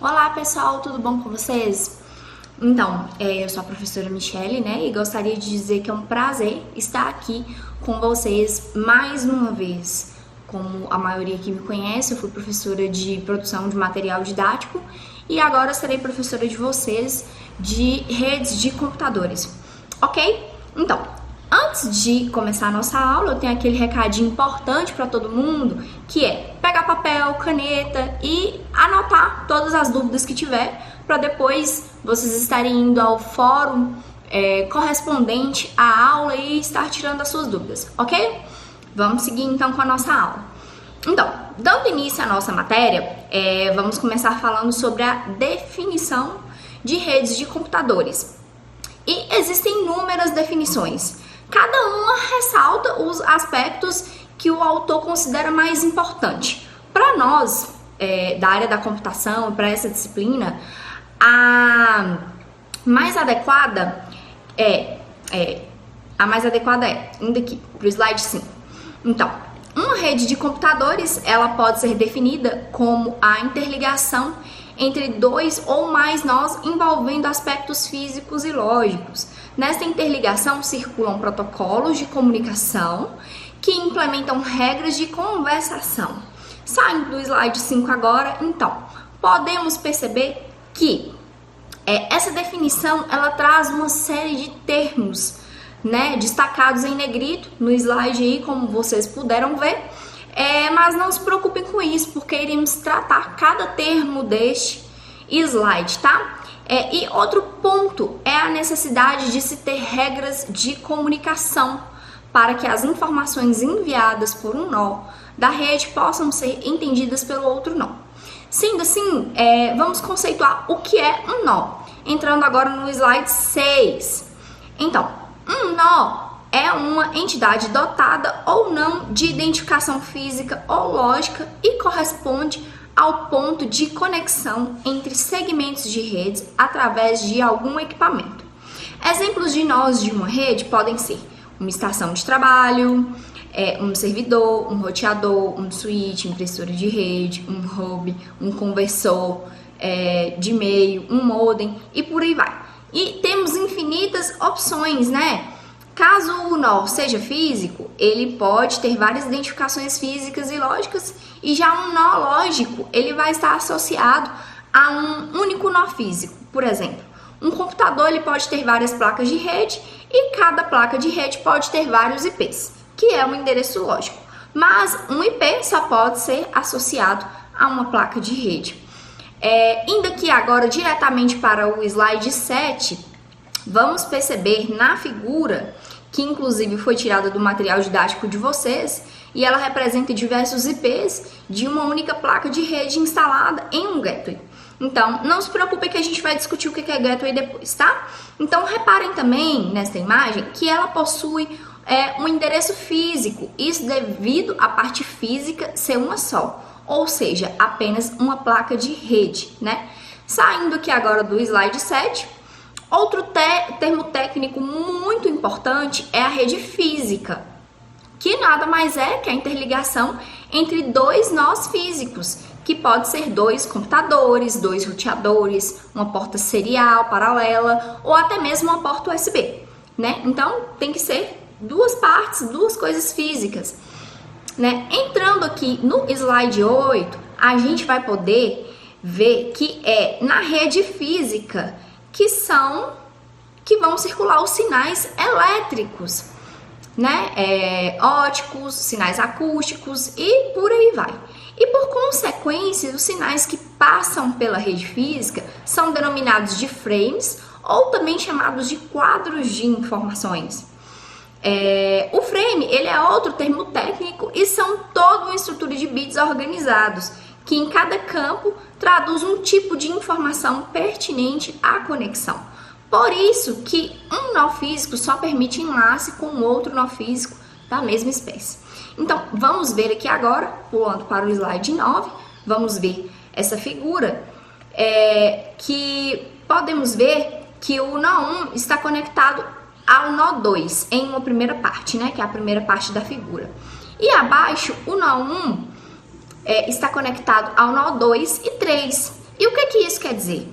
Olá pessoal, tudo bom com vocês? Então, eu sou a professora Michele, né? E gostaria de dizer que é um prazer estar aqui com vocês mais uma vez. Como a maioria aqui me conhece, eu fui professora de produção de material didático e agora serei professora de vocês de redes de computadores, ok? Então, antes de começar a nossa aula, eu tenho aquele recadinho importante para todo mundo, que é pegar papel, caneta e anotar todas as dúvidas que tiver, para depois vocês estarem indo ao fórum correspondente à aula e estar tirando as suas dúvidas, ok? Vamos seguir então com a nossa aula. Então, dando início à nossa matéria, vamos começar falando sobre a definição de redes de computadores. E existem inúmeras definições. Cada uma ressalta os aspectos que o autor considera mais importante. Para nós, da área da computação, para essa disciplina, a mais adequada indo aqui para o slide 5. Então, uma rede de computadores, ela pode ser definida como a interligação entre dois ou mais nós envolvendo aspectos físicos e lógicos. Nesta interligação circulam protocolos de comunicação que implementam regras de conversação. Saindo do slide 5 agora, então, podemos perceber que essa definição ela traz uma série de termos, né, destacados em negrito no slide aí, como vocês puderam ver, mas não se preocupem com isso, porque iremos tratar cada termo deste slide, tá? E outro ponto é a necessidade de se ter regras de comunicação para que as informações enviadas por um nó da rede possam ser entendidas pelo outro nó. Sendo assim, vamos conceituar o que é um nó. Entrando agora no slide 6. Então, um nó é uma entidade dotada ou não de identificação física ou lógica e corresponde ao ponto de conexão entre segmentos de redes através de algum equipamento. Exemplos de nós de uma rede podem ser uma estação de trabalho, um servidor, um roteador, um switch, impressora de rede, um hub, um conversor de e-mail, um modem e por aí vai. E temos infinitas opções, né? Caso o nó seja físico, ele pode ter várias identificações físicas e lógicas, e já um nó lógico, ele vai estar associado a um único nó físico. Por exemplo, um computador ele pode ter várias placas de rede e cada placa de rede pode ter vários IPs, que é um endereço lógico. Mas um IP só pode ser associado a uma placa de rede. Indo aqui agora diretamente para o slide 7, vamos perceber na figura, que inclusive foi tirada do material didático de vocês, e ela representa diversos IPs de uma única placa de rede instalada em um gateway. Então, não se preocupe que a gente vai discutir o que é gateway depois, tá? Então, reparem também nesta imagem que ela possui um endereço físico, isso devido à parte física ser uma só, ou seja, apenas uma placa de rede, né? Saindo aqui agora do slide 7, outro termo técnico muito importante é a rede física, que nada mais é que a interligação entre dois nós físicos, que pode ser dois computadores, dois roteadores, uma porta serial paralela ou até mesmo uma porta USB, né? Então tem que ser duas partes, duas coisas físicas, né? Entrando aqui no slide 8, a gente vai poder ver que na rede física que vão circular os sinais elétricos, né? Óticos, sinais acústicos e por aí vai. E por consequência, os sinais que passam pela rede física são denominados de frames ou também chamados de quadros de informações. O frame, ele é outro termo técnico e são toda uma estrutura de bits organizados, que em cada campo traduz um tipo de informação pertinente à conexão. Por isso que um nó físico só permite enlace com outro nó físico da mesma espécie. Então, vamos ver aqui agora, pulando para o slide 9, vamos ver essa figura, que podemos ver que o nó 1 está conectado ao nó 2 em uma primeira parte, né, que é a primeira parte da figura. E abaixo, o nó 1 está conectado ao nó 2 e 3, E o que isso quer dizer?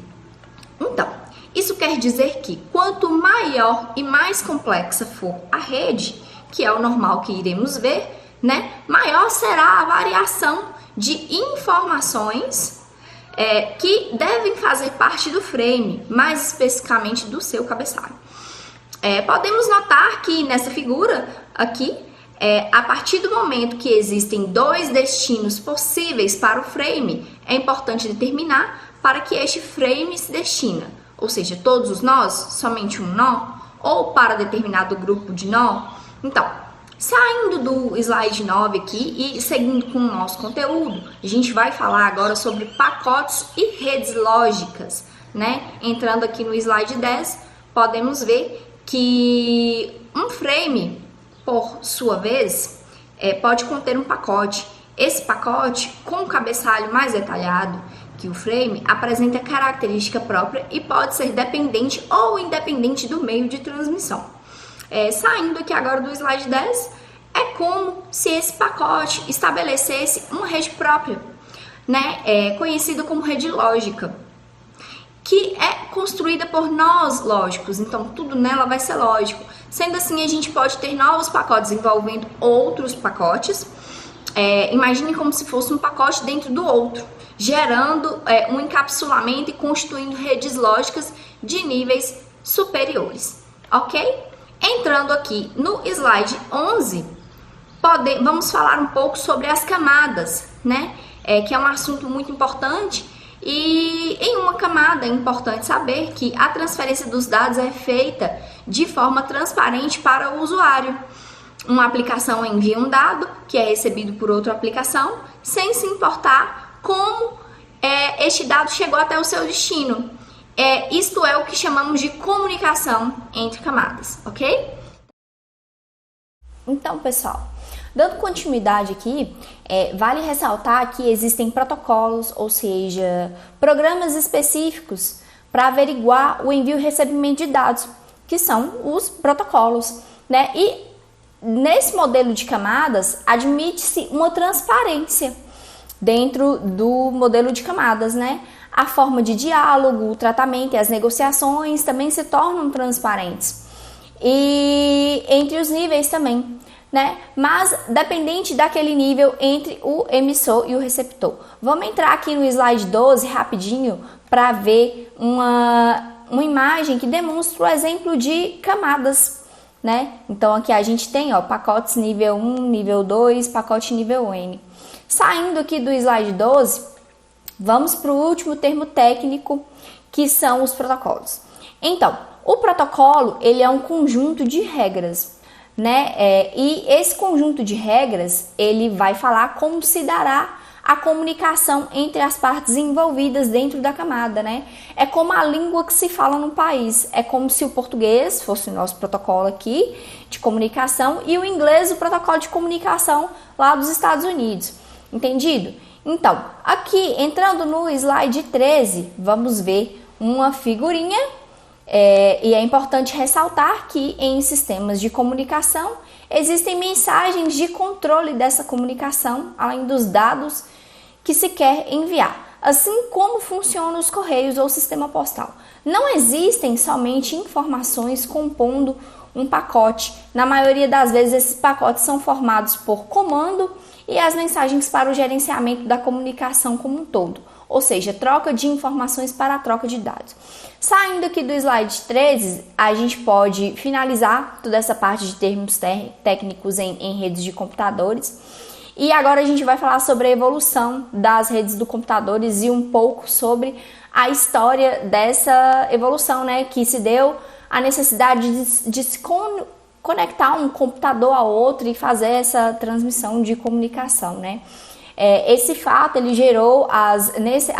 Então, isso quer dizer que quanto maior e mais complexa for a rede, que é o normal que iremos ver, né, maior será a variação de informações que devem fazer parte do frame, mais especificamente do seu cabeçalho. Podemos notar que nessa figura aqui, a partir do momento que existem dois destinos possíveis para o frame, é importante determinar para que este frame se destina, ou seja, todos os nós, somente um nó, ou para determinado grupo de nó. Então, saindo do slide 9 aqui e seguindo com o nosso conteúdo, a gente vai falar agora sobre pacotes e redes lógicas, né? Entrando aqui no slide 10, podemos ver que um frame, por sua vez, pode conter um pacote. Esse pacote, com o cabeçalho mais detalhado que o frame, apresenta característica própria e pode ser dependente ou independente do meio de transmissão. Saindo aqui agora do slide 10, é como se esse pacote estabelecesse uma rede própria, né? Conhecida como rede lógica, que é construída por nós lógicos, então tudo nela vai ser lógico. Sendo assim, a gente pode ter novos pacotes envolvendo outros pacotes. Imagine como se fosse um pacote dentro do outro, gerando um encapsulamento e constituindo redes lógicas de níveis superiores, ok? Entrando aqui no slide 11, vamos falar um pouco sobre as camadas, né? Que é um assunto muito importante. E em uma camada é importante saber que a transferência dos dados é feita de forma transparente para o usuário. Uma aplicação envia um dado que é recebido por outra aplicação, sem se importar como este dado chegou até o seu destino. Isto é o que chamamos de comunicação entre camadas, ok? Então, pessoal, dando continuidade aqui, vale ressaltar que existem protocolos, ou seja, programas específicos para averiguar o envio e recebimento de dados, que são os protocolos, né? E nesse modelo de camadas, admite-se uma transparência dentro do modelo de camadas, né? A forma de diálogo, o tratamento e as negociações também se tornam transparentes. E entre os níveis também, né? Mas dependente daquele nível entre o emissor e o receptor. Vamos entrar aqui no slide 12 rapidinho para ver uma imagem que demonstra o exemplo de camadas, né? Então aqui a gente tem pacotes nível 1, nível 2, pacote nível N. Saindo aqui do slide 12, vamos para o último termo técnico, que são os protocolos. Então, o protocolo ele é um conjunto de regras, né? E esse conjunto de regras ele vai falar como se dará a comunicação entre as partes envolvidas dentro da camada, né? É como a língua que se fala no país. É como se o português fosse o nosso protocolo aqui de comunicação e o inglês o protocolo de comunicação lá dos Estados Unidos. Entendido? Então, aqui entrando no slide 13, vamos ver uma figurinha. E é importante ressaltar que em sistemas de comunicação existem mensagens de controle dessa comunicação, além dos dados que se quer enviar, assim como funcionam os correios ou sistema postal. Não existem somente informações compondo um pacote. Na maioria das vezes, esses pacotes são formados por comando e as mensagens para o gerenciamento da comunicação como um todo, ou seja, troca de informações para a troca de dados. Saindo aqui do slide 13, a gente pode finalizar toda essa parte de termos técnicos em redes de computadores. E agora a gente vai falar sobre a evolução das redes de computadores e um pouco sobre a história dessa evolução, né? Que se deu a necessidade de se conectar um computador a outro e fazer essa transmissão de comunicação, né? Esse fato ele gerou a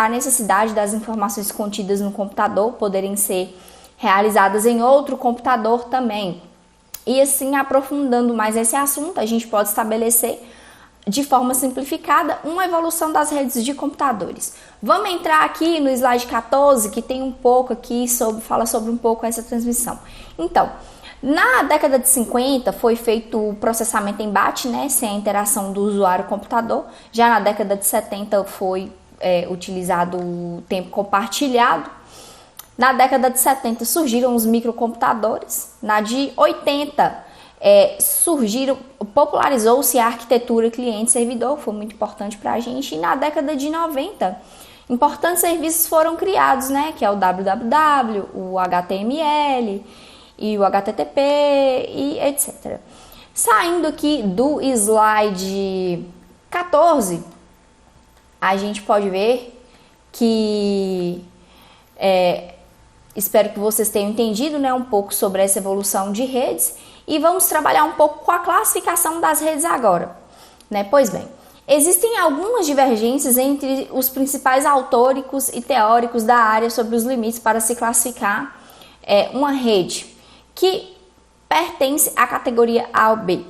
necessidade das informações contidas no computador poderem ser realizadas em outro computador também. E assim, aprofundando mais esse assunto, a gente pode estabelecer de forma simplificada uma evolução das redes de computadores. Vamos entrar aqui no slide 14, que tem um pouco aqui fala sobre um pouco essa transmissão. Então, na década de 50 foi feito o processamento em batch, né, sem a interação do usuário-computador. Já na década de 70 foi utilizado o tempo compartilhado. Na década de 70 surgiram os microcomputadores. Na de 80 popularizou-se a arquitetura cliente-servidor, que foi muito importante para a gente. E na década de 90, importantes serviços foram criados, né? Que é o www, o HTML e o HTTP e etc. Saindo aqui do slide 14, a gente pode ver que espero que vocês tenham entendido, né, um pouco sobre essa evolução de redes, e vamos trabalhar um pouco com a classificação das redes agora, né? Pois bem, existem algumas divergências entre os principais autores e teóricos da área sobre os limites para se classificar uma rede que pertence à categoria A ou B.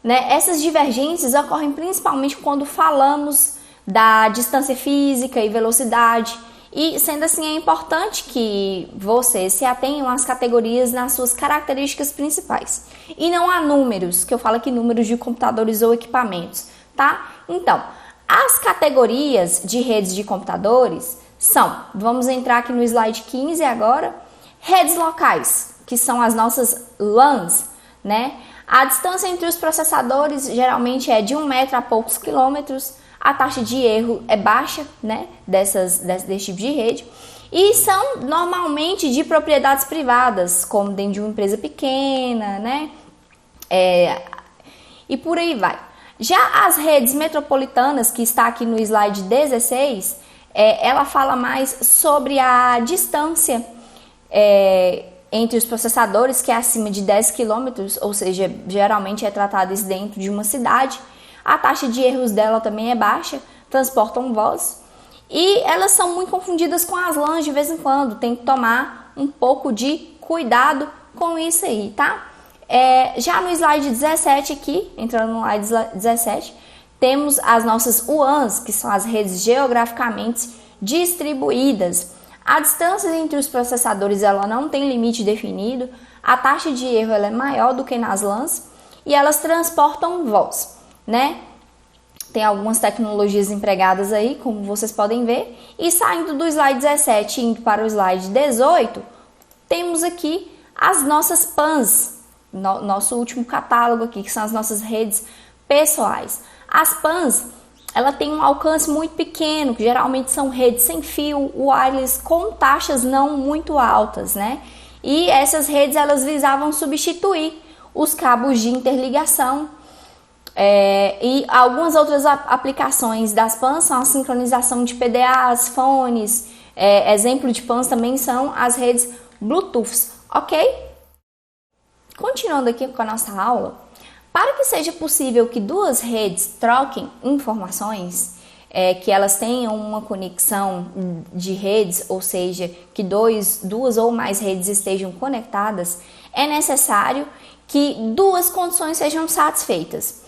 Né? Essas divergências ocorrem principalmente quando falamos da distância física e velocidade, e sendo assim é importante que vocês se atenham às categorias nas suas características principais. E não há números, que eu falo aqui números de computadores ou equipamentos, tá? Então, as categorias de redes de computadores são, vamos entrar aqui no slide 15 agora, redes locais, que são as nossas LANs, né? A distância entre os processadores geralmente é de 1 metro a poucos quilômetros. A taxa de erro é baixa, né, desse tipo de rede, e são normalmente de propriedades privadas, como dentro de uma empresa pequena, né, e por aí vai. Já as redes metropolitanas, que está aqui no slide 16, ela fala mais sobre a distância entre os processadores, que é acima de 10 quilômetros, ou seja, geralmente é tratado isso dentro de uma cidade. A taxa de erros dela também é baixa, transportam voz. E elas são muito confundidas com as LANs de vez em quando. Tem que tomar um pouco de cuidado com isso aí, tá? Já no slide 17 aqui, entrando no slide 17, temos as nossas WANs, que são as redes geograficamente distribuídas. A distância entre os processadores ela não tem limite definido. A taxa de erro ela é maior do que nas LANs e elas transportam voz. Né? Tem algumas tecnologias empregadas aí, como vocês podem ver. E saindo do slide 17 e indo para o slide 18, temos aqui as nossas PANs, nosso último catálogo aqui, que são as nossas redes pessoais. As PANs, ela tem um alcance muito pequeno, que geralmente são redes sem fio, wireless, com taxas não muito altas, né? E essas redes, elas visavam substituir os cabos de interligação. E algumas outras aplicações das PANs são a sincronização de PDAs, fones, exemplo de PANs também são as redes Bluetooth, ok? Continuando aqui com a nossa aula, para que seja possível que duas redes troquem informações, que elas tenham uma conexão de redes, ou seja, que duas ou mais redes estejam conectadas, é necessário que duas condições sejam satisfeitas.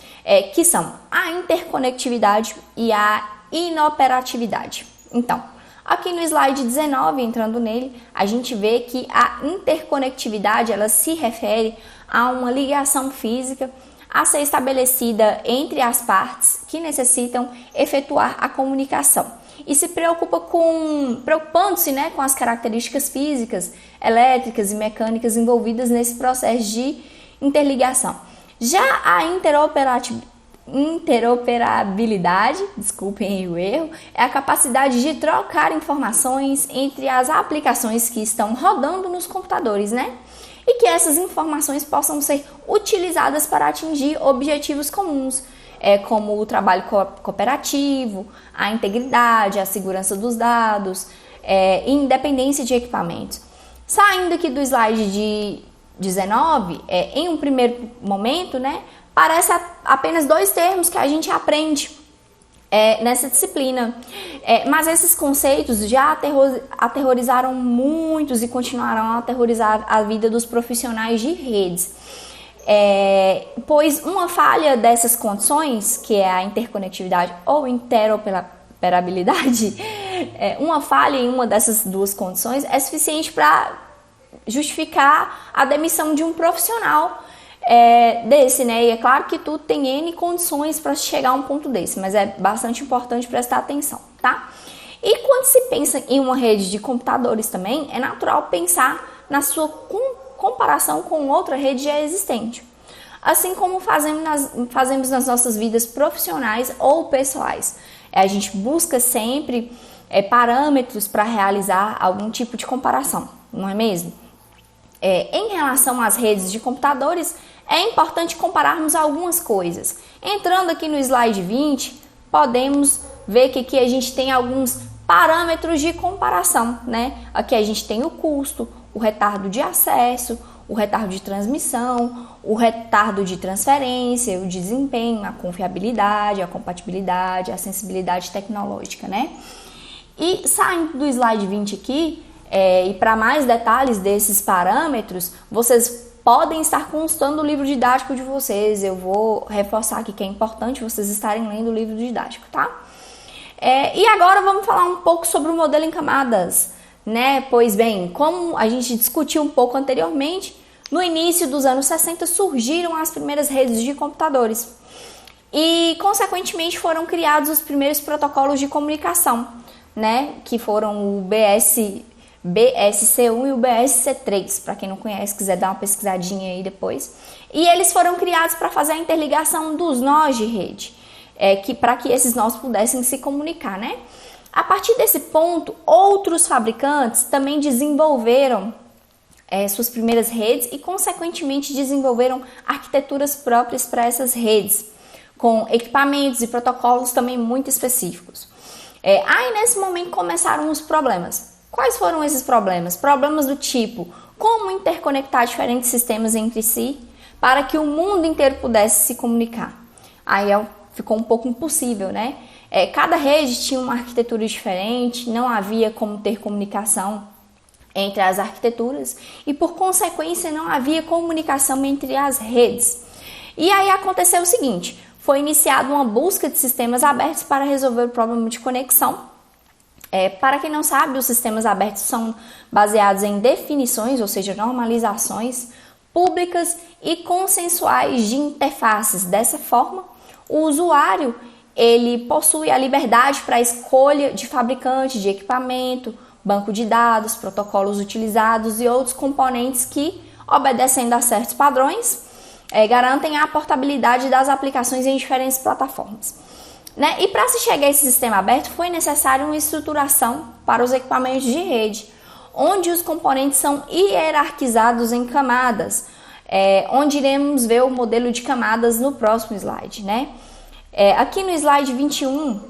Que são a interconectividade e a inoperatividade. Então, aqui no slide 19, entrando nele, a gente vê que a interconectividade ela se refere a uma ligação física a ser estabelecida entre as partes que necessitam efetuar a comunicação e se preocupando-se, né, com as características físicas, elétricas e mecânicas envolvidas nesse processo de interligação. Já a interoperabilidade, desculpem o erro, é a capacidade de trocar informações entre as aplicações que estão rodando nos computadores, né? E que essas informações possam ser utilizadas para atingir objetivos comuns, como o trabalho cooperativo, a integridade, a segurança dos dados, e independência de equipamentos. Saindo aqui do slide de 19, em um primeiro momento, né, parece apenas dois termos que a gente aprende nessa disciplina, mas esses conceitos já aterrorizaram muitos e continuarão a aterrorizar a vida dos profissionais de redes, pois uma falha dessas condições, que é a interconectividade ou interoperabilidade, uma falha em uma dessas duas condições é suficiente para justificar a demissão de um profissional desse, né? E é claro que tudo tem N condições para chegar a um ponto desse, mas é bastante importante prestar atenção, tá? E quando se pensa em uma rede de computadores também, é natural pensar na sua comparação com outra rede já existente. Assim como fazemos nas nossas vidas profissionais ou pessoais. A gente busca sempre parâmetros para realizar algum tipo de comparação, não é mesmo? Em relação às redes de computadores, é importante compararmos algumas coisas. Entrando aqui no slide 20, podemos ver que aqui a gente tem alguns parâmetros de comparação, né? Aqui a gente tem o custo, o retardo de acesso, o retardo de transmissão, o retardo de transferência, o desempenho, a confiabilidade, a compatibilidade, a sensibilidade tecnológica, né? E saindo do slide 20 aqui, e para mais detalhes desses parâmetros, vocês podem estar consultando o livro didático de vocês. Eu vou reforçar aqui que é importante vocês estarem lendo o livro didático, tá? E agora vamos falar um pouco sobre o modelo em camadas, né? Pois bem, como a gente discutiu um pouco anteriormente, no início dos anos 60 surgiram as primeiras redes de computadores e, consequentemente, foram criados os primeiros protocolos de comunicação, né? Que foram o BSC1 e o BSC3, para quem não conhece, quiser dar uma pesquisadinha aí depois. E eles foram criados para fazer a interligação dos nós de rede, para que esses nós pudessem se comunicar, né? A partir desse ponto, outros fabricantes também desenvolveram suas primeiras redes e, consequentemente, desenvolveram arquiteturas próprias para essas redes, com equipamentos e protocolos também muito específicos. Aí, nesse momento, começaram os problemas. Quais foram esses problemas? Problemas do tipo, como interconectar diferentes sistemas entre si para que o mundo inteiro pudesse se comunicar. Aí ficou um pouco impossível, né? Cada rede tinha uma arquitetura diferente, não havia como ter comunicação entre as arquiteturas e, por consequência, não havia comunicação entre as redes. E aí aconteceu o seguinte, foi iniciada uma busca de sistemas abertos para resolver o problema de conexão. Para quem não sabe, os sistemas abertos são baseados em definições, ou seja, normalizações públicas e consensuais de interfaces. Dessa forma, o usuário ele possui a liberdade para a escolha de fabricante, de equipamento, banco de dados, protocolos utilizados e outros componentes que, obedecendo a certos padrões, garantem a portabilidade das aplicações em diferentes plataformas. Né? E para se chegar a esse sistema aberto, foi necessário uma estruturação para os equipamentos de rede, onde os componentes são hierarquizados em camadas, onde iremos ver o modelo de camadas no próximo slide, né? Aqui no slide 21,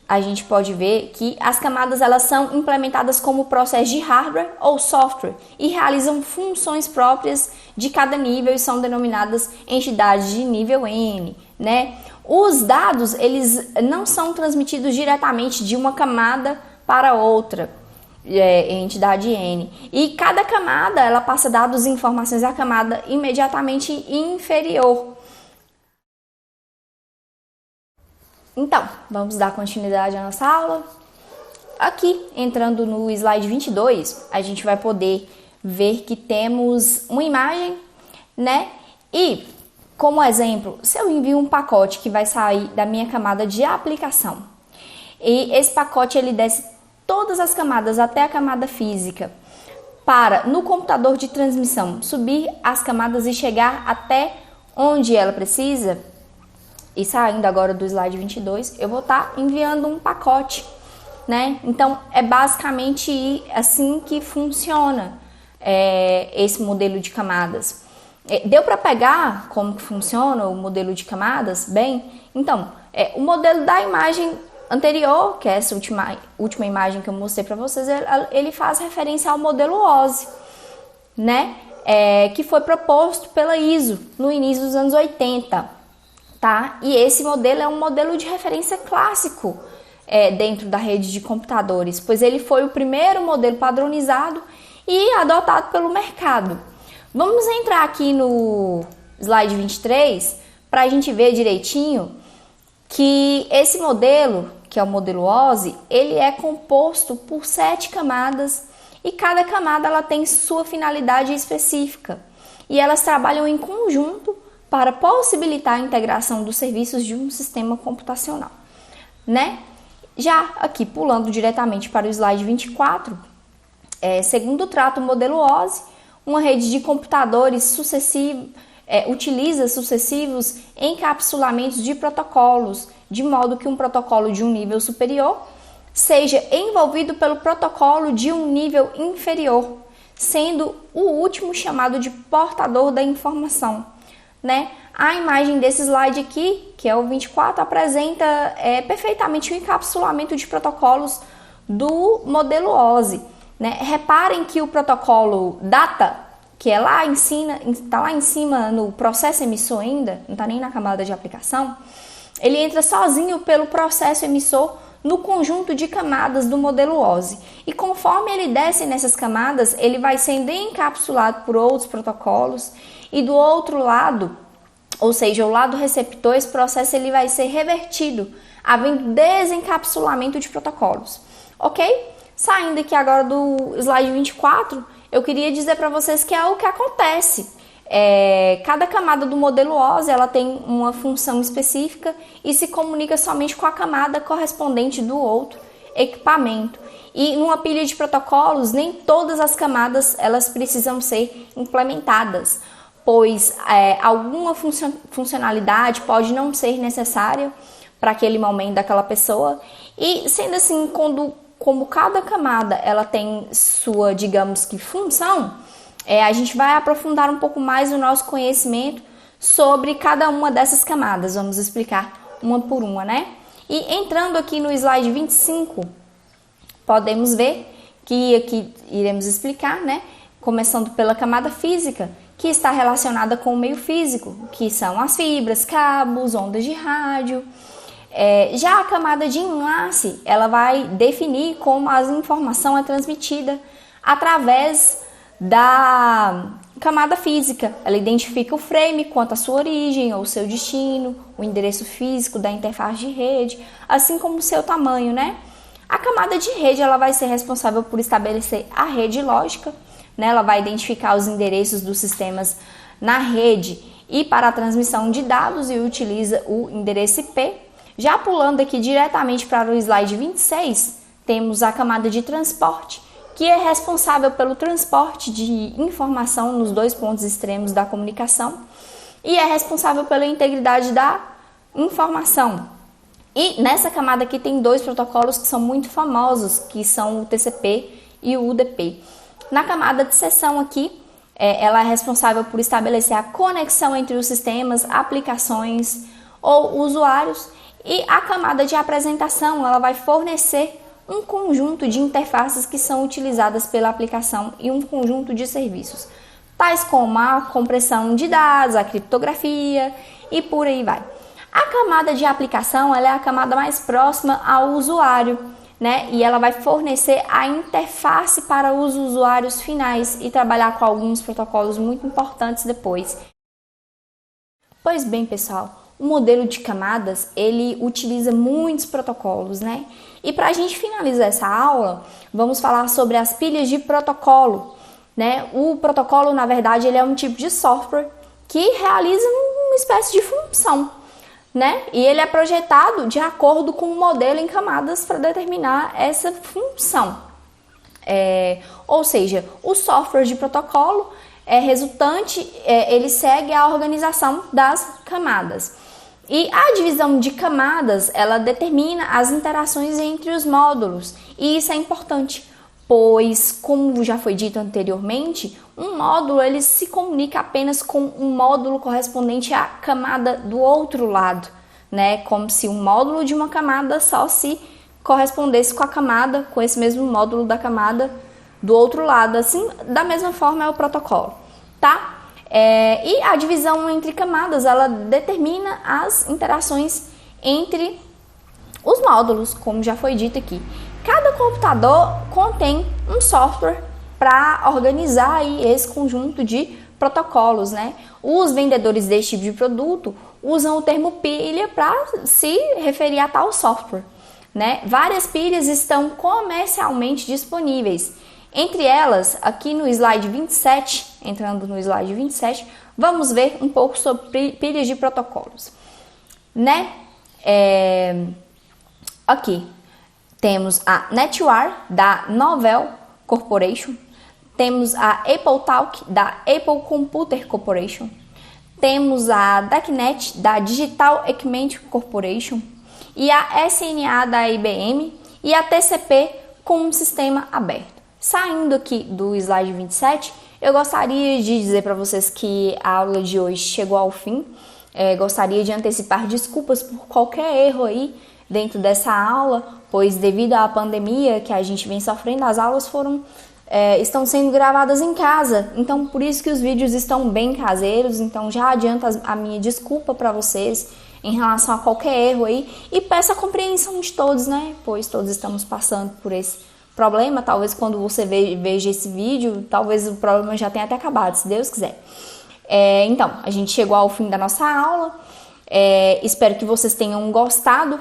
a gente pode ver que as camadas elas são implementadas como processo de hardware ou software e realizam funções próprias de cada nível e são denominadas entidades de nível N, né? Os dados, eles não são transmitidos diretamente de uma camada para outra, entidade N. E cada camada, ela passa dados e informações à camada imediatamente inferior. Então, vamos dar continuidade à nossa aula. Aqui, entrando no slide 22, a gente vai poder ver que temos uma imagem, né? E, como exemplo, se eu envio um pacote que vai sair da minha camada de aplicação, e esse pacote ele desce todas as camadas até a camada física, para, no computador de transmissão, subir as camadas e chegar até onde ela precisa, e saindo agora do slide 22, eu vou estar enviando um pacote, né? Então, é basicamente assim que funciona esse modelo de camadas. Deu para pegar como que funciona o modelo de camadas? Bem, então, o modelo da imagem anterior, que é essa última imagem que eu mostrei para vocês, ele faz referência ao modelo OSI, né? Que foi proposto pela ISO no início dos anos 80. Tá? E esse modelo é um modelo de referência clássico dentro da rede de computadores, pois ele foi o primeiro modelo padronizado e adotado pelo mercado. Vamos entrar aqui no slide 23 para a gente ver direitinho que esse modelo, que é o modelo OSI, ele é composto por 7 camadas e cada camada ela tem sua finalidade específica. e elas trabalham em conjunto para possibilitar a integração dos serviços de um sistema computacional, né? Já aqui, pulando diretamente para o slide 24, segundo trata o modelo OSI, uma rede de computadores utiliza sucessivos encapsulamentos de protocolos, de modo que um protocolo de um nível superior seja envolvido pelo protocolo de um nível inferior, sendo o último chamado de portador da informação, né? A imagem desse slide aqui, que é o 24, apresenta perfeitamente o encapsulamento de protocolos do modelo OSI, né? Reparem que o protocolo data, que está lá em cima no processo emissor ainda, não está nem na camada de aplicação, ele entra sozinho pelo processo emissor no conjunto de camadas do modelo OSI. E conforme ele desce nessas camadas, ele vai sendo encapsulado por outros protocolos e do outro lado, ou seja, o lado receptor, esse processo ele vai ser revertido, havendo desencapsulamento de protocolos, ok? Saindo aqui agora do slide 24, eu queria dizer para vocês que é o que acontece. Cada camada do modelo OSI ela tem uma função específica e se comunica somente com a camada correspondente do outro equipamento. E numa pilha de protocolos, nem todas as camadas elas precisam ser implementadas, pois alguma funcionalidade pode não ser necessária para aquele momento daquela pessoa. E sendo assim, como cada camada ela tem sua, digamos que, função, a gente vai aprofundar um pouco mais o nosso conhecimento sobre cada uma dessas camadas. Vamos explicar uma por uma, né? E entrando aqui no slide 25, podemos ver que aqui iremos explicar, né? Começando pela camada física, que está relacionada com o meio físico, que são as fibras, cabos, ondas de rádio. Já a camada de enlace, ela vai definir como a informação é transmitida através da camada física. Ela identifica o frame quanto à sua origem ou seu destino, o endereço físico da interface de rede, assim como o seu tamanho, né? A camada de rede ela vai ser responsável por estabelecer a rede lógica, né? Ela vai identificar os endereços dos sistemas na rede e para a transmissão de dados e utiliza o endereço IP. Já pulando aqui diretamente para o slide 26, temos a camada de transporte, que é responsável pelo transporte de informação nos dois pontos extremos da comunicação e é responsável pela integridade da informação. E nessa camada aqui tem dois protocolos que são muito famosos, que são o TCP e o UDP. Na camada de seção aqui, ela é responsável por estabelecer a conexão entre os sistemas, aplicações ou usuários. E a camada de apresentação, ela vai fornecer um conjunto de interfaces que são utilizadas pela aplicação e um conjunto de serviços, tais como a compressão de dados, a criptografia e por aí vai. A camada de aplicação, ela é a camada mais próxima ao usuário, né? E ela vai fornecer a interface para os usuários finais e trabalhar com alguns protocolos muito importantes depois. Pois bem, pessoal, o modelo de camadas, ele utiliza muitos protocolos, né? E para a gente finalizar essa aula, vamos falar sobre as pilhas de protocolo, né? O protocolo, na verdade, ele é um tipo de software que realiza uma espécie de função, né? E ele é projetado de acordo com o modelo em camadas para determinar essa função. Ou seja, o software de protocolo ele segue a organização das camadas. E a divisão de camadas, ela determina as interações entre os módulos. E isso é importante, pois, como já foi dito anteriormente, um módulo ele se comunica apenas com um módulo correspondente à camada do outro lado, né? Como se um módulo de uma camada só se correspondesse com a camada, com esse mesmo módulo da camada do outro lado. Assim, da mesma forma é o protocolo, tá? E a divisão entre camadas, ela determina as interações entre os módulos, como já foi dito aqui. Cada computador contém um software para organizar aí esse conjunto de protocolos, né? Os vendedores deste tipo de produto usam o termo pilha para se referir a tal software, né? Várias pilhas estão comercialmente disponíveis. Entre elas, aqui no slide 27, entrando no slide 27, vamos ver um pouco sobre pilhas de protocolos, né? Aqui temos a NetWire da Novell Corporation, temos a AppleTalk da Apple Computer Corporation, temos a DACnet da Digital Equipment Corporation e a SNA da IBM e a TCP com um sistema aberto. Saindo aqui do slide 27, eu gostaria de dizer para vocês que a aula de hoje chegou ao fim. Gostaria de antecipar desculpas por qualquer erro aí dentro dessa aula, pois devido à pandemia que a gente vem sofrendo, as aulas estão sendo gravadas em casa, então por isso que os vídeos estão bem caseiros. Então já adianto a minha desculpa para vocês em relação a qualquer erro aí e peço a compreensão de todos, né? Pois todos estamos passando por esse problema. Talvez quando você veja esse vídeo, talvez o problema já tenha até acabado, se Deus quiser. Então, a gente chegou ao fim da nossa aula. Espero que vocês tenham gostado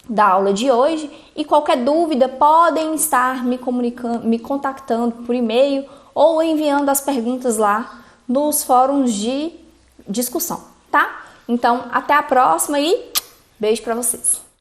da aula de hoje e qualquer dúvida podem estar me contactando por e-mail ou enviando as perguntas lá nos fóruns de discussão, tá? Então, até a próxima e beijo pra vocês!